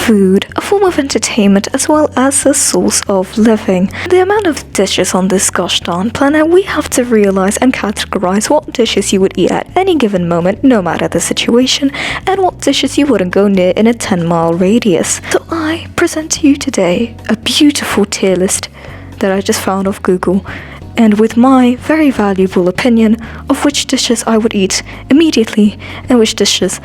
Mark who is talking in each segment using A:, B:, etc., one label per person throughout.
A: food, a form of entertainment as well as a source of living. The amount of dishes on this gosh darn planet, we have to realize and categorize what dishes you would eat at any given moment, no matter the situation, and what dishes you wouldn't go near in a 10-mile radius. So I present to you today a beautiful tier list that I just found off Google, and with my very valuable opinion of which dishes I would eat immediately and which dishes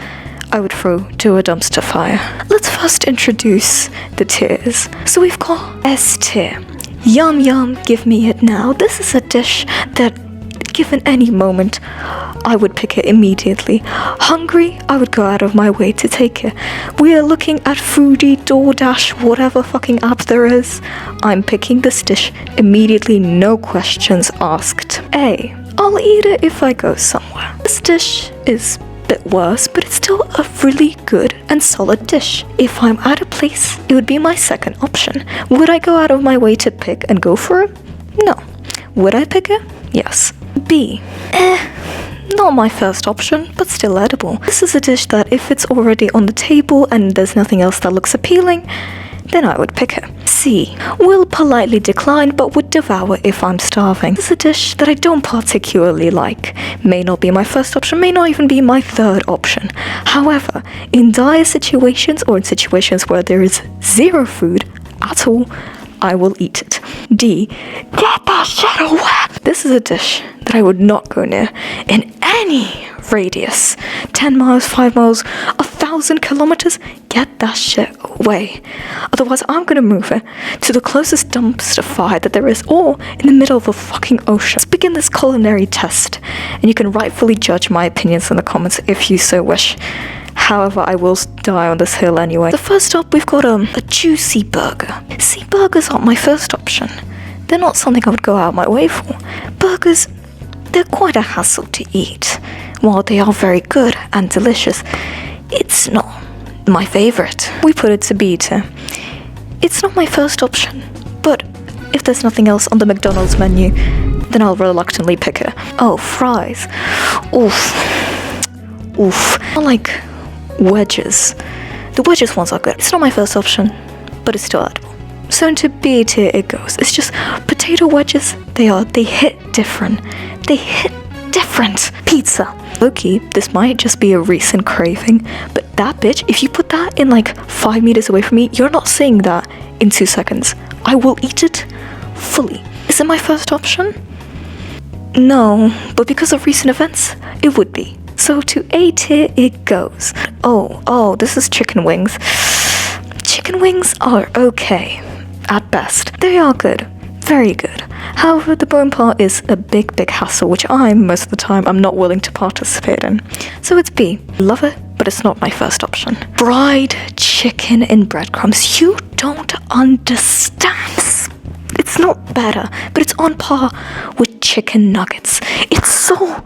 A: I would throw to a dumpster fire. Let's first introduce the tiers. So we've got S tier. Yum yum, give me it now. This is a dish that, given any moment, I would pick it immediately. Hungry, I would go out of my way to take it. We are looking at Foodie, DoorDash, whatever fucking app there is. I'm picking this dish immediately, no questions asked. A, I'll eat it if I go somewhere. This dish is bit worse, but it's still a really good and solid dish. If I'm at a place, it would be my second option. Would I go out of my way to pick and go for it? No. Would I pick it? Yes. B, not my first option, but still edible. This is a dish that if it's already on the table and there's nothing else that looks appealing, then I would pick it. C, will politely decline but would devour if I'm starving. This is a dish that I don't particularly like. May not be my first option, may not even be my third option. However, in dire situations or in situations where there is zero food at all, I will eat it. D, get that shit away! This is a dish that I would not go near in any radius. 10 miles, 5 miles, 1,000 kilometers, get that shit away. Otherwise, I'm gonna move it to the closest dumpster fire that there is, or in the middle of a fucking ocean. Let's begin this culinary test, and you can rightfully judge my opinions in the comments if you so wish. However, I will die on this hill anyway. So first up, we've got a juicy burger. See, burgers aren't my first option. They're not something I would go out my way for. Burgers, they're quite a hassle to eat. While they are very good and delicious, it's not my favourite. We put it to B tier. It's not my first option, but if there's nothing else on the McDonald's menu, then I'll reluctantly pick it. Oh, fries. Oof. Oof. I like wedges. The wedges ones are good. It's not my first option, but it's still edible. So into B tier it goes. It's just potato wedges. They hit different. They hit different. Pizza. Low-key, this might just be a recent craving, but that bitch, if you put that in like 5 meters away from me, you're not seeing that in 2 seconds. I will eat it fully. Is it my first option? No, but because of recent events, it would be. So to A tier it goes. Oh, this is chicken wings. Chicken wings are okay, at best. They are good, very good. However, the bone part is a big hassle, which most of the time, I'm not willing to participate in. So it's B. Love it, but it's not my first option. Fried chicken in breadcrumbs. You don't understand. It's not better, but it's on par with chicken nuggets. It's so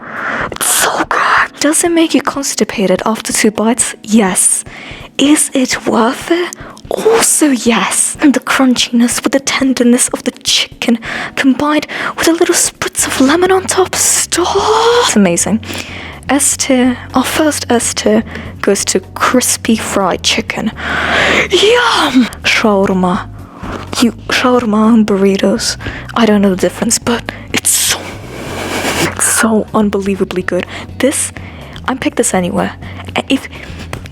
A: good. Does it make you constipated after 2 bites? Yes. Is it worth it? Also yes. And the crunchiness with the tenderness of the chicken combined with a little spritz of lemon on top. Stop. It's amazing. S tier, our first S tier goes to crispy fried chicken. Yum! Shawarma. Shawarma and burritos. I don't know the difference, but it's so unbelievably good. I'd pick this anywhere. If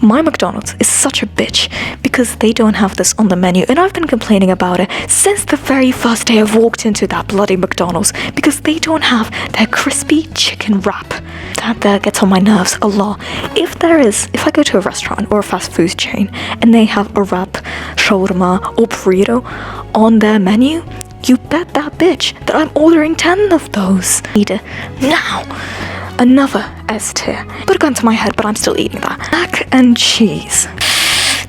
A: my McDonald's is such a bitch because they don't have this on the menu, and I've been complaining about it since the very first day I've walked into that bloody McDonald's because they don't have their crispy chicken wrap. That gets on my nerves a lot. If I go to a restaurant or a fast food chain and they have a wrap, shawarma or burrito on their menu, you bet that bitch that I'm ordering 10 of those. Eat it now. Another S tier. Put a gun to my head, but I'm still eating that. Mac and cheese.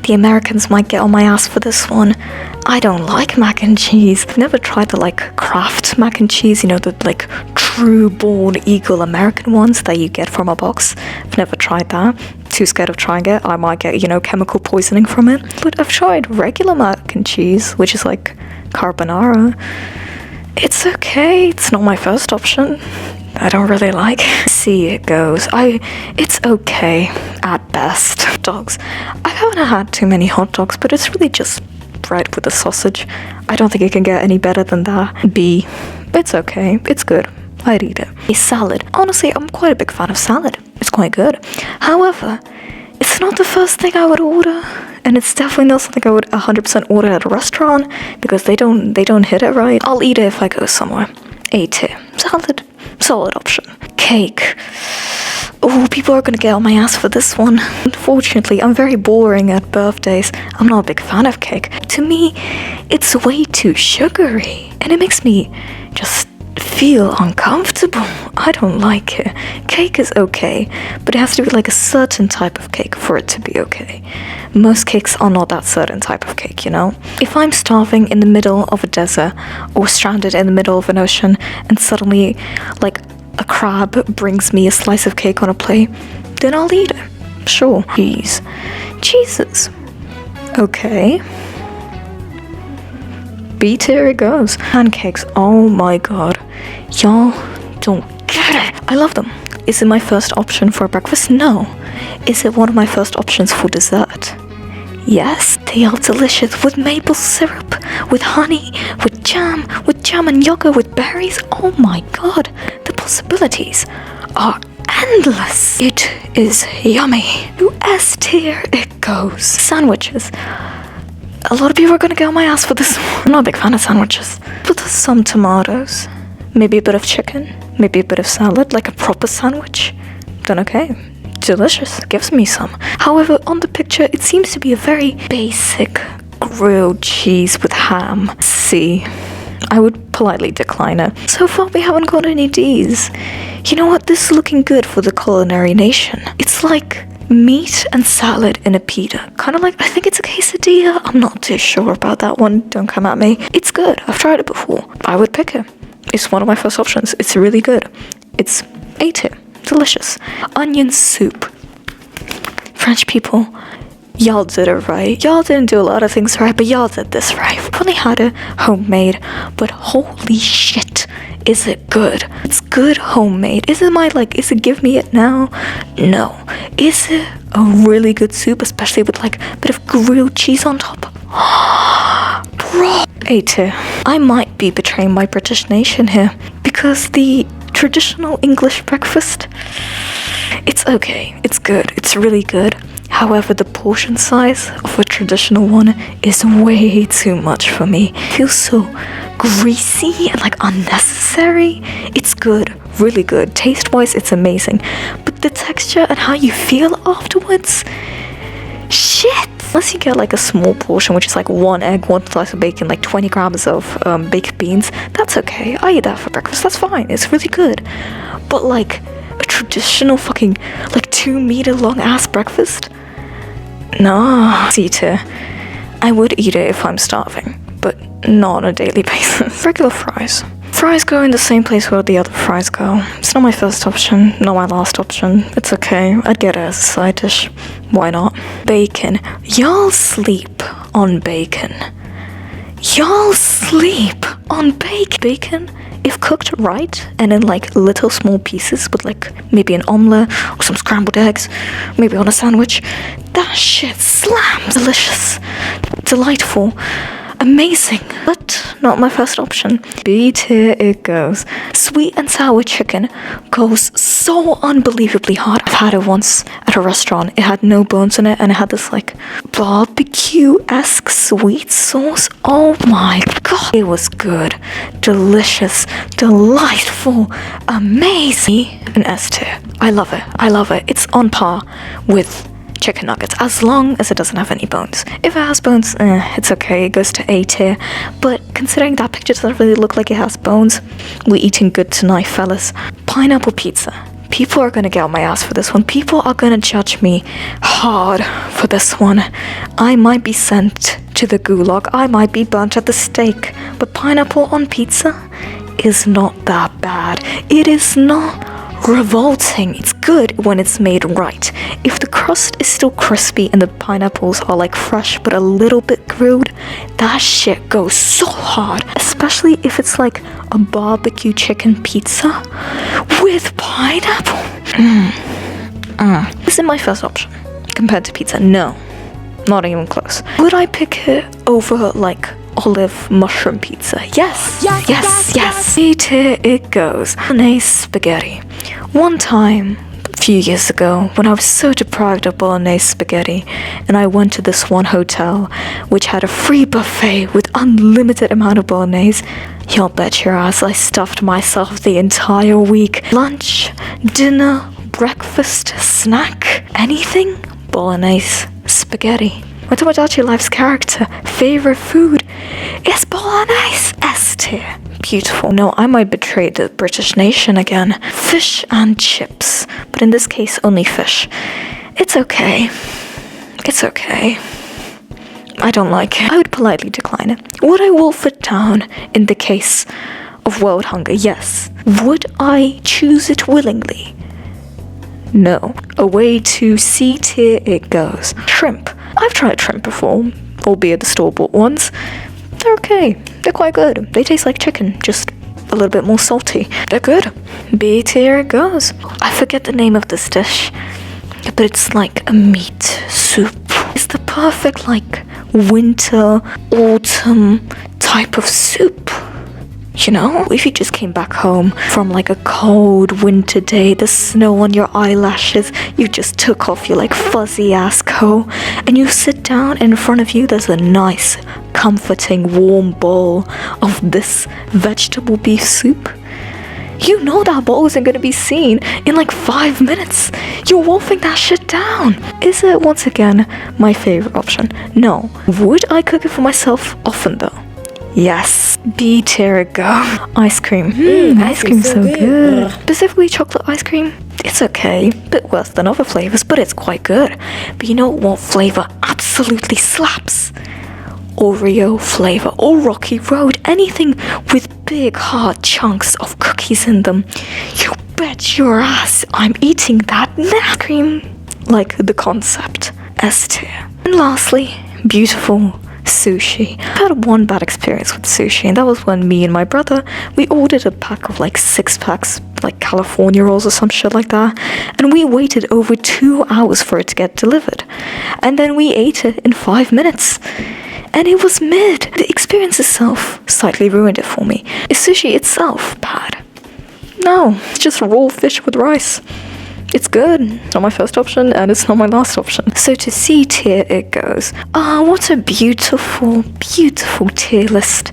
A: The Americans might get on my ass for this one. I don't like mac and cheese. I've never tried the Kraft mac and cheese, the true born eagle American ones that you get from a box. I've never tried that. Too scared of trying it. I might get, chemical poisoning from it. But I've tried regular mac and cheese, which is like carbonara. It's okay. It's not my first option. I don't really like. See, it goes. It's okay at best. Dogs. I haven't had too many hot dogs, but it's really just bread with a sausage. I don't think it can get any better than that. B. It's okay. It's good. I'd eat it. A salad. Honestly, I'm quite a big fan of salad. It's quite good. However, it's not the first thing I would order, and it's definitely not something I would 100% order at a restaurant because they don't hit it right. I'll eat it if I go somewhere. A tier. Salad. Solid option. Cake. Oh, people are gonna get on my ass for this one. Unfortunately, I'm very boring at birthdays. I'm not a big fan of cake. To me, it's way too sugary, and it makes me just feel uncomfortable. I don't like it. Cake is okay, but it has to be like a certain type of cake for it to be okay. Most cakes are not that certain type of cake, you know? If I'm starving in the middle of a desert or stranded in the middle of an ocean and suddenly like a crab brings me a slice of cake on a plate, then I'll eat it. Sure. Cheese. Cheeses. Okay. B tier it goes. Pancakes. Oh my god. Y'all don't get it. I love them. Is it my first option for breakfast? No. Is it one of my first options for dessert? Yes. They are delicious with maple syrup, with honey, with jam and yogurt, with berries. Oh my god. The possibilities are endless. It is yummy. To S tier it goes. Sandwiches. A lot of people are gonna get on my ass for this one. I'm not a big fan of sandwiches. But there's some tomatoes. Maybe a bit of chicken. Maybe a bit of salad, like a proper sandwich. Then okay. Delicious. Gives me some. However, on the picture, it seems to be a very basic grilled cheese with ham. C. I would politely decline it. So far, we haven't got any Ds. You know what? This is looking good for the culinary nation. It's like meat and salad in a pita. Kind of like, I think it's a quesadilla. I'm not too sure about that one. Don't come at me. It's good. I've tried it before. I would pick it. It's one of my first options. It's really good. It's A tier. Delicious. Onion soup. French people, y'all did it right. Y'all didn't do a lot of things right, but y'all did this right. We've only had it homemade, but holy shit, is it good? It's good homemade. Is it give me it now? No. Is it a really good soup, especially with like a bit of grilled cheese on top? Bro. A tier. I might be betraying my British nation here because the traditional English breakfast, it's okay, it's good, it's really good. However, the portion size of a traditional one is way too much for me. It feels so greasy and like unnecessary. It's good, really good. Taste-wise, it's amazing. But the texture and how you feel afterwards, shit. Unless you get like a small portion, which is like 1 egg, 1 slice of bacon, like 20 grams of baked beans, that's okay. I eat that for breakfast, that's fine. It's really good. But like a traditional fucking like 2-meter long ass breakfast? Nah. C tier. I would eat it if I'm starving, but not on a daily basis. Regular fries. Fries go in the same place where the other fries go. It's not my first option, not my last option. It's okay. I'd get it as a side dish. Why not? Bacon. Y'all sleep on bacon. Y'all sleep on bacon. If cooked right and in like little small pieces with like maybe an omelette or some scrambled eggs, maybe on a sandwich, that shit slams. Delicious, delightful, amazing, but not my first option. B tier it goes. Sweet and sour chicken goes so unbelievably hard. I've had it once at a restaurant. It had no bones in it and it had this like barbecue-esque sweet sauce. Oh my god. It was good, delicious, delightful, amazing. An S tier. I love it. I love it. It's on par with chicken nuggets, as long as it doesn't have any bones. If it has bones, it's okay, it goes to A tier. But considering that picture doesn't really look like it has bones, we're eating good tonight, fellas. Pineapple pizza. People are gonna get on my ass for this one. People are gonna judge me hard for this one. I might be sent to the gulag, I might be burnt at the stake, but pineapple on pizza is not that bad. It is not revolting. It's good when it's made right. If the crust is still crispy and the pineapples are like fresh but a little bit grilled, that shit goes so hard, especially if it's like a barbecue chicken pizza with pineapple. This is my first option compared to pizza. No, not even close. Would I pick it over like olive mushroom pizza? Yes. C-tier it goes. Bolognese spaghetti. One time, a few years ago, when I was so deprived of bolognese spaghetti, and I went to this one hotel which had a free buffet with unlimited amount of bolognese, you'll bet your ass I stuffed myself the entire week. Lunch, dinner, breakfast, snack, anything, bolognese spaghetti. My Tomodachi Life's character favorite food is bolognese. S tier. Beautiful. No, I might betray the British nation again. Fish and chips, but in this case only fish. It's okay. It's okay. I don't like it. I would politely decline it. Would I wolf it down in the case of world hunger? Yes. Would I choose it willingly? No. Away to C tier it goes. Shrimp. I've tried shrimp before, albeit the store-bought ones. They're okay. They're quite good. They taste like chicken, just a little bit more salty. They're good. B tier it goes. I forget the name of this dish, but it's like a meat soup. It's the perfect like winter, autumn type of soup. You know, if you just came back home from like a cold winter day, the snow on your eyelashes, you just took off your like fuzzy ass coat, and you sit down and in front of you there's a nice, comforting, warm bowl of this vegetable beef soup. You know that bowl isn't gonna be seen in like 5 minutes. You're wolfing that shit down. Is it once again my favorite option? No. Would I cook it for myself often though? Yes. B tier it go. Ice cream. Ice cream's so good. Specifically chocolate ice cream. It's okay. Bit worse than other flavors, but it's quite good. But you know what flavor absolutely slaps? Oreo flavor or Rocky Road. Anything with big hard chunks of cookies in them. You bet your ass I'm eating that now. Cream, like the concept. S tier. And lastly, beautiful sushi. I had one bad experience with sushi, and that was when me and my brother, we ordered a pack of like 6 packs, like California rolls or some shit like that, and we waited over 2 hours for it to get delivered, and then we ate it in 5 minutes, and it was mid. The experience itself slightly ruined it for me. Is sushi itself bad? No, it's just raw fish with rice. It's good. It's not my first option, and it's not my last option. So to C tier it goes. What a beautiful, beautiful tier list.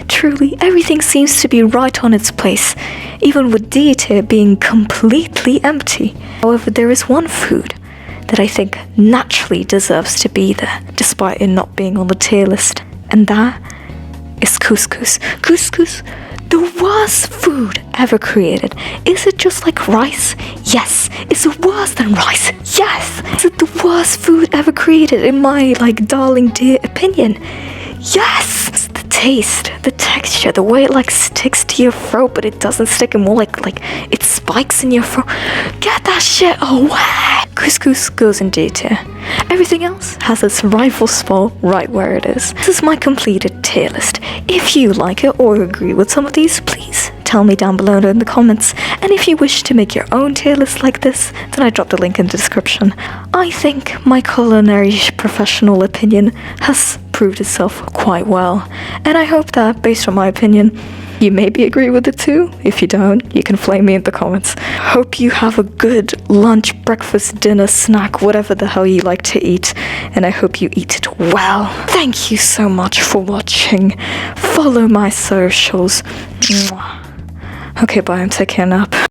A: Truly, everything seems to be right on its place, even with D tier being completely empty. However, there is one food that I think naturally deserves to be there, despite it not being on the tier list, and that is couscous. Couscous, the worst food ever created. Is it just like rice? Yes. Is it worse than rice? Yes. Is it the worst food ever created in my like darling dear opinion? Yes. It's the taste, the texture, the way it like sticks to your throat, but it doesn't stick, and more like it spikes in your throat. Get that shit away. Couscous goes in D tier. Everything else has its rightful spot right where it is. This is my completed tier list. If you like it or agree with some of these, please tell me down below in the comments. And if you wish to make your own tier list like this, then I dropped a link in the description. I think my culinary professional opinion has proved itself quite well, and I hope that, based on my opinion, you maybe agree with it too. If you don't, you can flame me in the comments. Hope you have a good lunch, breakfast, dinner, snack, whatever the hell you like to eat, and I hope you eat it well. Thank you so much for watching. Follow my socials. Mwah. Okay, bye, I'm taking a nap.